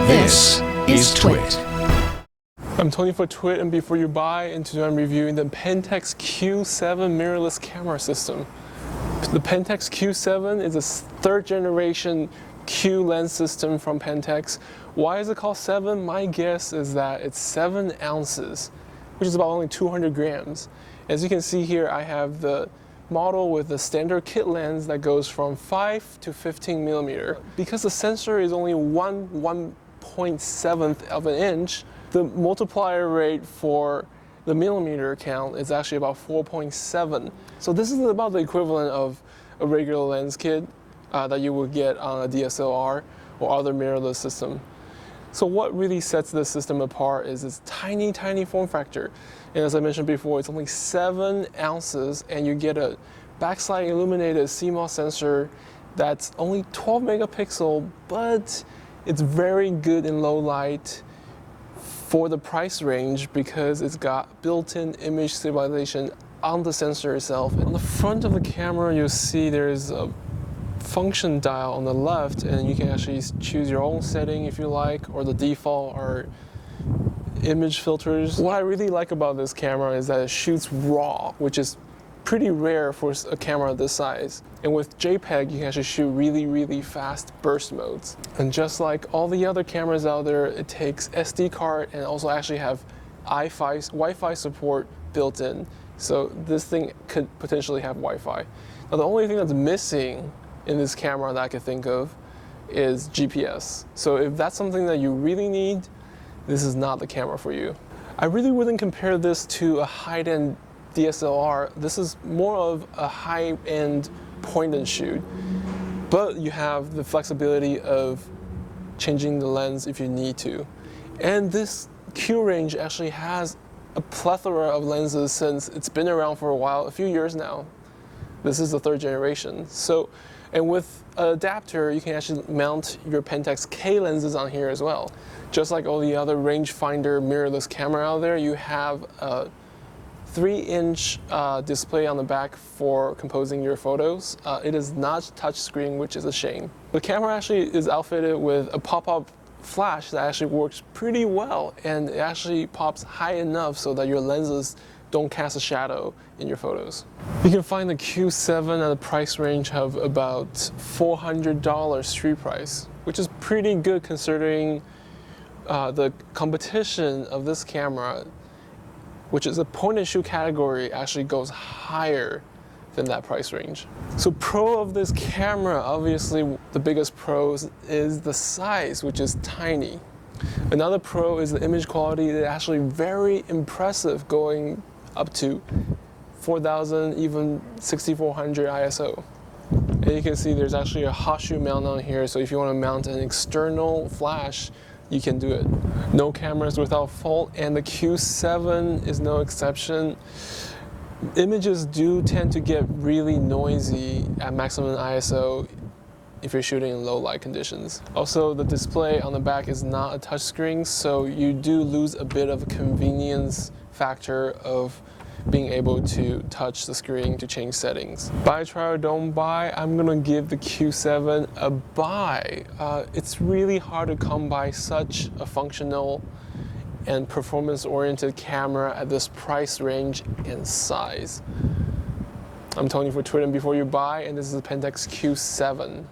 This is Twit. I'm Tony for Twit, and before you buy, and today I'm reviewing the Pentax Q7 mirrorless camera system. The Pentax Q7 is a third generation Q lens system from Pentax. Why is it called 7? My guess is that it's 7 ounces, which is about only 200 grams. As you can see here, I have the model with the standard kit lens that goes from 5 to 15 millimeter. Because the sensor is only 1/1.7th of an inch, the multiplier rate for the millimeter count is actually about 4.7. So this is about the equivalent of a regular lens kit that you would get on a DSLR or other mirrorless system. So what really sets this system apart is its tiny, tiny form factor. And as I mentioned before, it's only 7 ounces, and you get a backslide illuminated CMOS sensor that's only 12 megapixel, but it's very good in low light for the price range because it's got built-in image stabilization on the sensor itself. On the front of the camera, you'll see there's a function dial on the left, and you can actually choose your own setting if you like, or the default or image filters. What I really like about this camera is that it shoots RAW, which is pretty rare for a camera this size. And with JPEG, you can actually shoot really, really fast burst modes. And just like all the other cameras out there, it takes SD card and also actually have Wi-Fi support built in. So this thing could potentially have Wi-Fi. Now the only thing that's missing in this camera that I could think of is GPS. So if that's something that you really need, this is not the camera for you. I really wouldn't compare this to a high-end DSLR. This is more of a high-end point and shoot, but you have the flexibility of changing the lens if you need to. And this Q range actually has a plethora of lenses since it's been around for a while, a few years now. This is the third generation. And with an adapter, you can actually mount your Pentax K lenses on here as well. Just like all the other rangefinder mirrorless camera out there, you have a 3-inch display on the back for composing your photos. It is not touchscreen, which is a shame. The camera actually is outfitted with a pop-up flash that actually works pretty well, and it actually pops high enough so that your lenses don't cast a shadow in your photos. You can find the Q7 at a price range of about $400 street price, which is pretty good considering the competition of this camera, which is a point and shoot category, actually goes higher than that price range. So pro of this camera, obviously the biggest pro is the size, which is tiny. Another pro is the image quality. It's actually very impressive, going up to 4,000, even 6,400 ISO. And you can see there's actually a hot shoe mount on here, so if you want to mount an external flash, you can do it. No cameras without fault, and the Q7 is no exception. Images do tend to get really noisy at maximum ISO if you're shooting in low light conditions. Also, the display on the back is not a touchscreen, so you do lose a bit of a convenience factor of being able to touch the screen to change settings. Buy, try, or don't buy, I'm gonna give the Q7 a buy. It's really hard to come by such a functional and performance-oriented camera at this price range and size. I'm Tony for Twit, and before you buy, and this is the Pentax Q7.